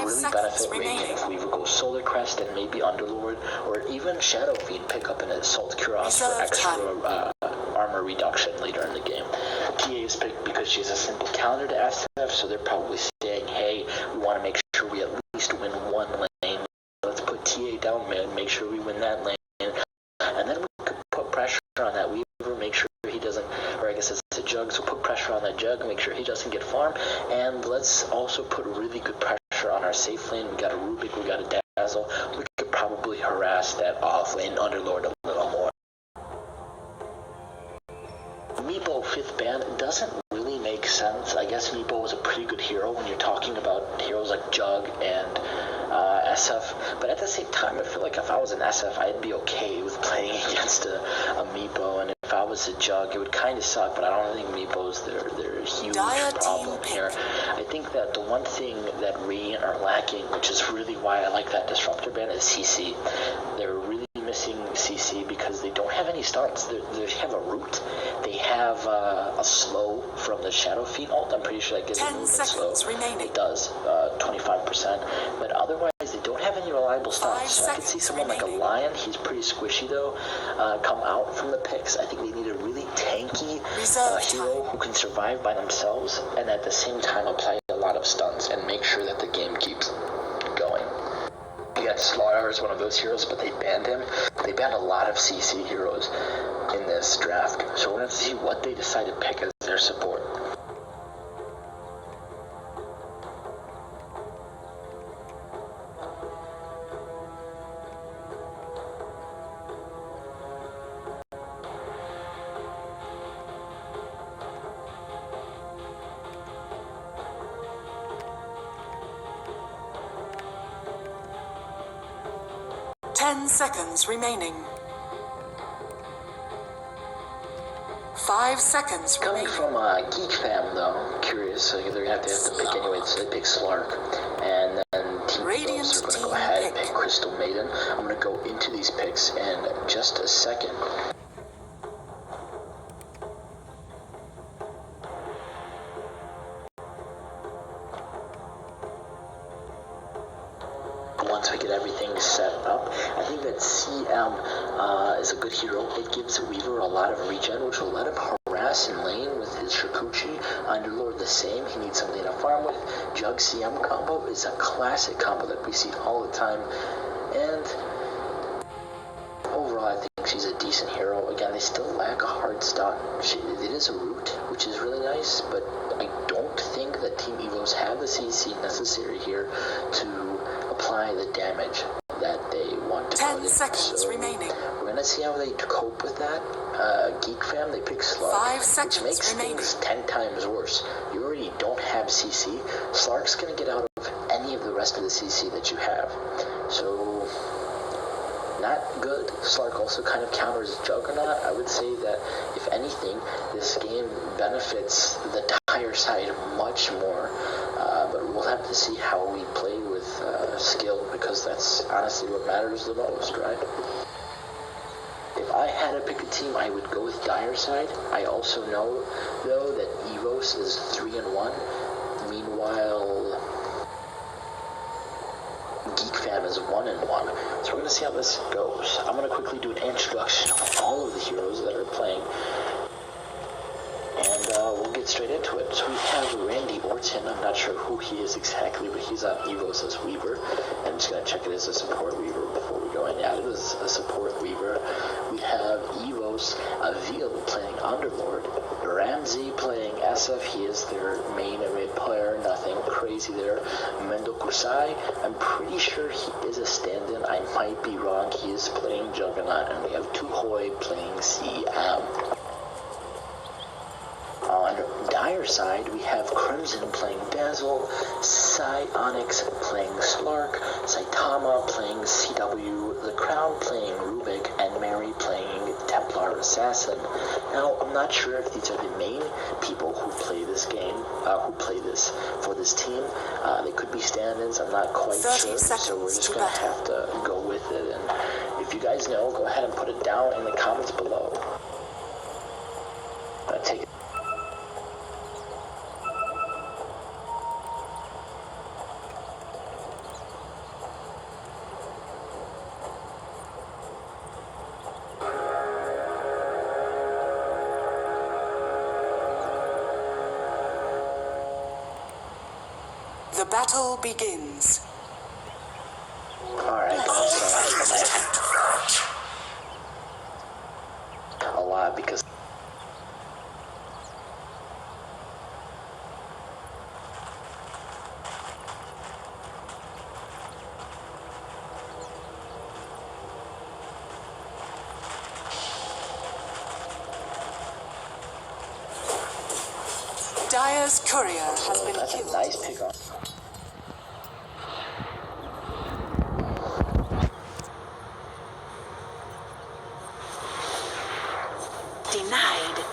really benefit Radiant if we would go Solar Crest and maybe Underlord, or even Shadow Fiend pick up an Assault Cuirass for extra armor reduction later in the game. TA is picked because she's a simple counter to SF, so they're probably saying, hey, we want to make sure we at least win one lane. Let's put TA down mid, make sure we win that lane, and then we could put pressure on that Weaver, make sure he doesn't, or I guess it's a Jug, so put pressure on that Jug, make sure he doesn't get farm, and let's also put really good pressure on our safe lane. We got a Rubik, we got a Dazzle, we could probably harass that off lane Underlord a little more. Meepo 5th ban doesn't really make sense. I guess Meepo was a pretty good hero when you're talking about heroes like Jug and SF, but at the same time, I feel like if I was an SF, I'd be okay with playing against a Meepo, and if I was a Jug, it would kind of suck, but I don't think Meepo's their huge problem here. I think that the one thing that Radiant are lacking, which is really why I like that Disruptor ban, is CC. They're really missing CC because they don't have any stuns. They have a root. They have a slow from the Shadow Fiend ult. I'm pretty sure that gives a movement slow. It does, 25%. But otherwise, they don't have any reliable stuns. So I could see someone like a Lion, he's pretty squishy though, come out from the picks. I think they need a really tanky hero who can survive by themselves and at the same time apply a lot of stuns and make sure that the game keeps going. Again, Slaughter is one of those heroes, but they banned him. They banned a lot of CC heroes in this draft, so we're going to see what they decide to pick as their support. Seconds remaining. 5 seconds remaining. Coming from Geek fam though, curious, so they're gonna have to pick anyway, so they pick Slark, and then Team Evos are gonna go ahead and pick Crystal Maiden. I'm gonna go into these picks in just a second. Once we get everything set up, I think that CM is a good hero. It gives Weaver a lot of regen, which will let him harass in lane with his Shikuchi. Underlord the same, he needs something to farm with. Jug CM combo is a classic combo that we see all the time, and overall I think she's a decent hero. Again, they still lack a hard stun. It is a root, which is really nice, but I don't think that Team Evos have the CC necessary here to apply the damage that they want to 10 seconds remaining. We're going to see how they cope with that. Geek fam, they pick Slug, 5 seconds which makes remaining. things 10 times worse. You already don't have CC. Slark's going to get out of any of the rest of the CC that you have. So, not good. Slark also kind of counters Juggernaut. I would say that, if anything, this game benefits the Dire side much more. But we'll have to see how we play with skill, because that's honestly what matters the most, right? If I had to pick a team, I would go with Dire side. I also know, though, that Evos is 3-1. Meanwhile, Geek fam is 1-1. So we're going to see how this goes. I'm going to quickly do an introduction of all of the heroes that are playing, and we'll get straight into it. So we have Randy Orton. I'm not sure who he is exactly, but he's on Evos as Weaver. I'm just going to check it as a support Weaver before we go in. Yeah, it is a support Weaver. We have Evos, Avil playing Underlord, Ramsey playing SF. He is their main mid player. Nothing crazy there. Mendo Kusai, I'm pretty sure he is a stand-in. I might be wrong. He is playing Juggernaut. And we have Tuhoi playing CM. On Dire side, we have Crimson playing Dazzle, Onyx playing Slark, Saitama playing CW, The Crown playing Rubik, and Mary playing Templar Assassin. Now, I'm not sure if these are the main people who play this game, who play this for this team. They could be stand-ins, I'm not quite sure, so we're just going to have to go with it. And if you guys know, go ahead and put it down in the comments below. Take it. The battle begins. Alright, a lot because Dire's courier has been that's killed. a nice pickup. Denied.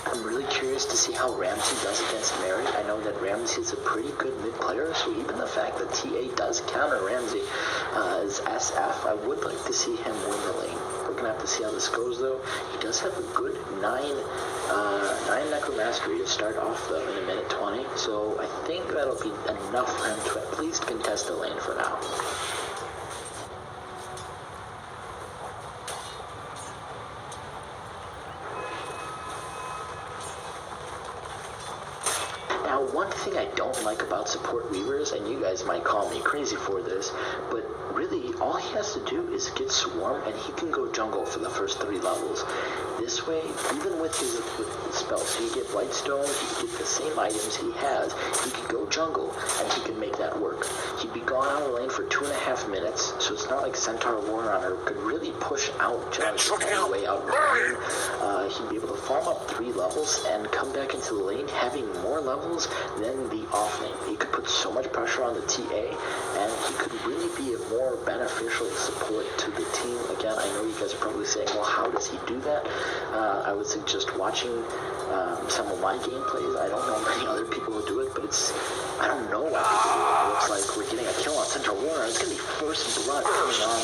I'm really curious to see how Ramsey does against Mary. I know that Ramsey's a pretty good mid player, so even the fact that TA does counter Ramsey as SF, I would like to see him win the lane. We're gonna have to see how this goes though. He does have a good 9 Necromastery to start off though in a minute 20, so I think that'll be enough for him to at least contest the lane for now. Now, one thing I don't like about support Weavers, and you guys might call me crazy for this, but really, all he has to do is get Swarm, and he can go jungle for the first 3 levels. This way, even with his spells, so you get Blightstone, he can get the same items he has, he can go jungle, and he can make that work. He'd be gone out of the lane for 2.5 minutes, so it's not like Centaur Warrunner could really push out Judge all the way out of the lane. He'd be able to farm up 3 levels and come back into the lane having more levels than the off lane. He could put so much pressure on the TA, and he could really be a more beneficial support to the team. Again, I know you guys are probably saying, well, how does he do that? I would suggest watching some of my gameplays. I don't know many other people who do it, but I don't know why people do it. It looks like we're getting a kill on Centaur Warrunner. It's going to be first blood coming on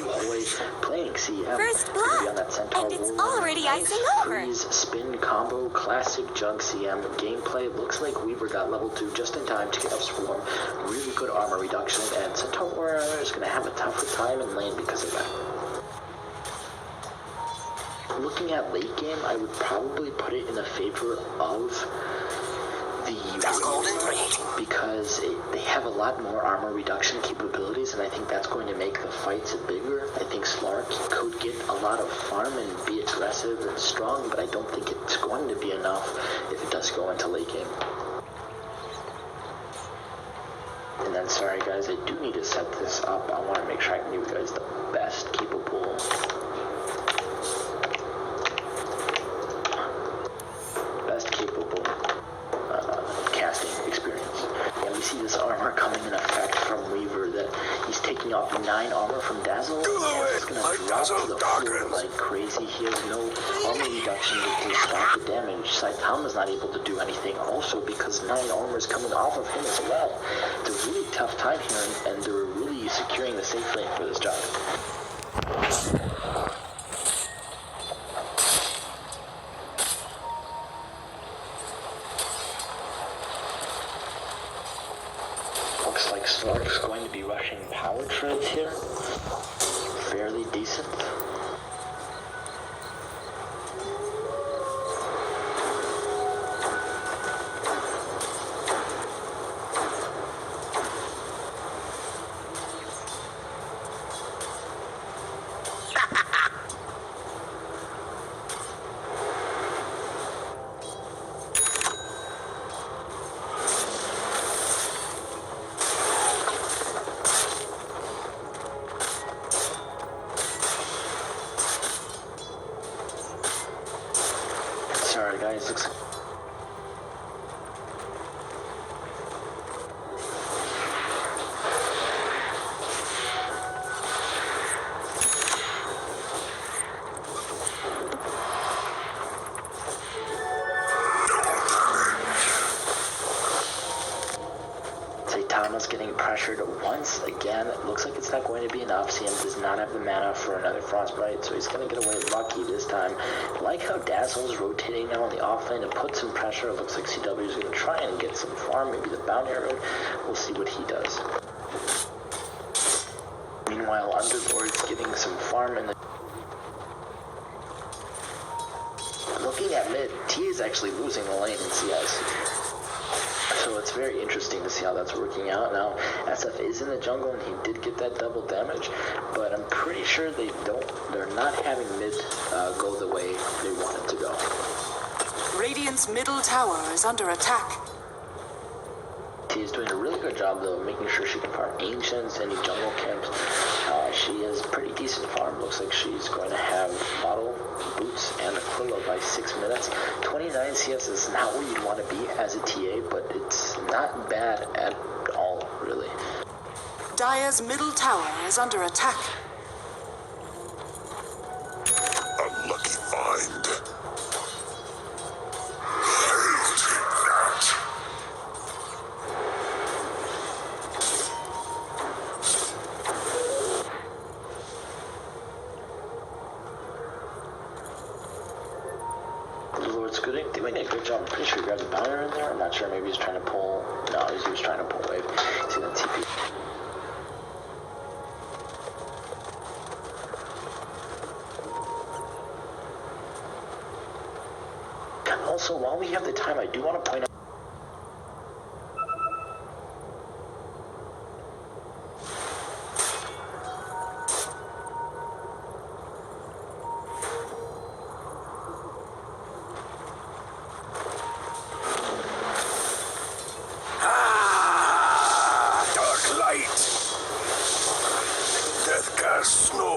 all the way playing CM. First blood, be on that Centaur and it's Warrunner. already icing over. Freeze, spin combo, classic jug CM gameplay. Looks like Weaver got level 2 just in time to get up Swarm. Really good armor reduction, and Centaur Warrunner is going to have a tougher time in lane because of that. Looking at late game, I would probably put it in the favor of the Weaver because they have a lot more armor reduction capabilities, and I think that's going to make the fights bigger. I think Slark could get a lot of farm and be aggressive and strong, but I don't think it's going to be enough if it does go into late game. And then, sorry guys, I do need to set this up. I want to make sure I can give you guys the best capable casting experience. And we see this armor coming in effect from Weaver that he's taking off 9 armor from Dazzle. And it's going to drop to the floor like crazy. He has no armor reduction to stop the damage. Saitama's not able to do anything also because 9 armor is coming off of him as well. It's a really tough time here, and they're really securing the safe lane for this job. Looks like Slark's going to be rushing power treads here. Fairly decent. Sorry guys, looks like Saitama's getting pressured defense, again, it looks like it's not going to be enough. CM does not have the mana for another Frostbite, so he's going to get away lucky this time. Like how Dazzle's rotating now on the offlane to put some pressure. It looks like CW is going to try and get some farm, maybe the bounty road. We'll see what he does. Meanwhile, Underlord's getting some farm in the... Looking at mid, T is actually losing the lane in CS. So it's very interesting to see how that's working out. Now, SF is in the jungle, and he did get that double damage, but I'm pretty sure they're not having mid go the way they want it to go. Radiant's middle tower is under attack. T is doing a really good job, though, making sure she can farm Ancients, any jungle camps. She has pretty decent farm. Looks like she's going to have Bottle, Boots, and Aquila by 6 minutes. 29 CS is not where you'd want to be as a TA, but it's not bad at all, really. Dire's middle tower is under attack. Unlucky find. Doing a good job. I'm pretty sure he grabbed the bounty in there. I'm not sure. Maybe he's trying to pull. No, he was trying to pull wave. See that TP. Also, while we have the time, I do want to point out.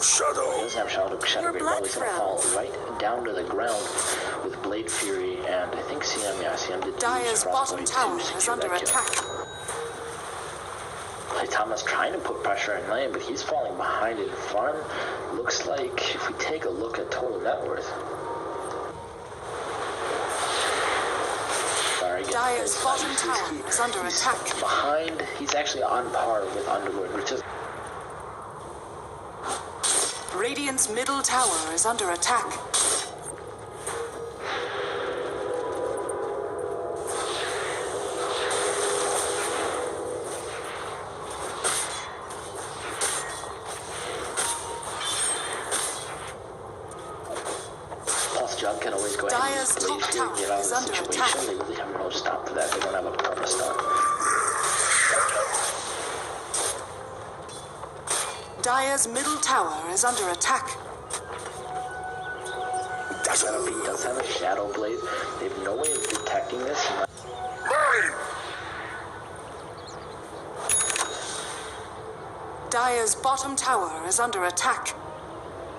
Shadow Blade probably going to fall right down to the ground with Blade Fury, and I think CM did. Dire's bottom tower is under attack. Thomas trying to put pressure in lane, but he's falling behind in farm. Looks like if we take a look at total net worth. Dire's bottom tower is under attack. Behind, he's actually on par with Underwood, which is. Radiant's middle tower is under attack. Plus, Jug can always go ahead Dire's and top Blade Fury and get out of the situation. Attack. They really have no stop for that. They don't have a proper stop. Dire's middle tower is under attack. CameraFi does have a Shadow Blade. They have no way of detecting this. Dire's bottom tower is under attack.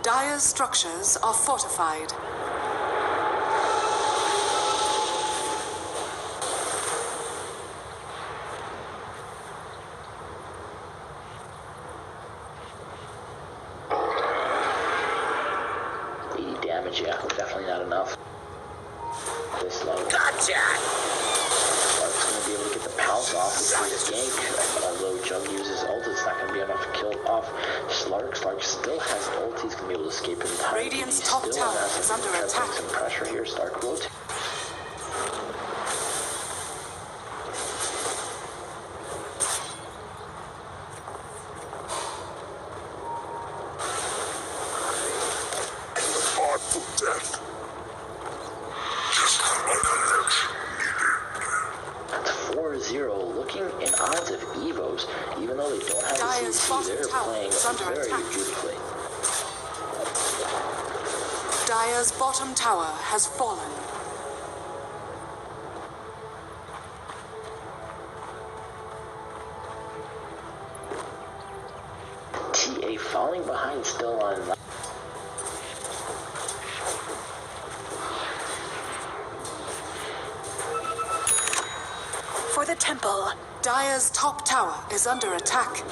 Dire's structures are fortified. Yeah, definitely not enough. This low. Gotcha! Slark's going to be able to get the pounce off with his gank. Although Jug uses ult, it's not going to be enough to kill off Slark. Slark still has ult. He's going to be able to escape in time. Radiant's top tower is under attack. Some pressure here. Slark rotate. Death. 4-0, looking in odds of Evos, even though they don't have a CC, they're playing very beautifully. Dire's bottom tower has fallen. TA falling behind still on. For the temple, Dire's top tower is under attack.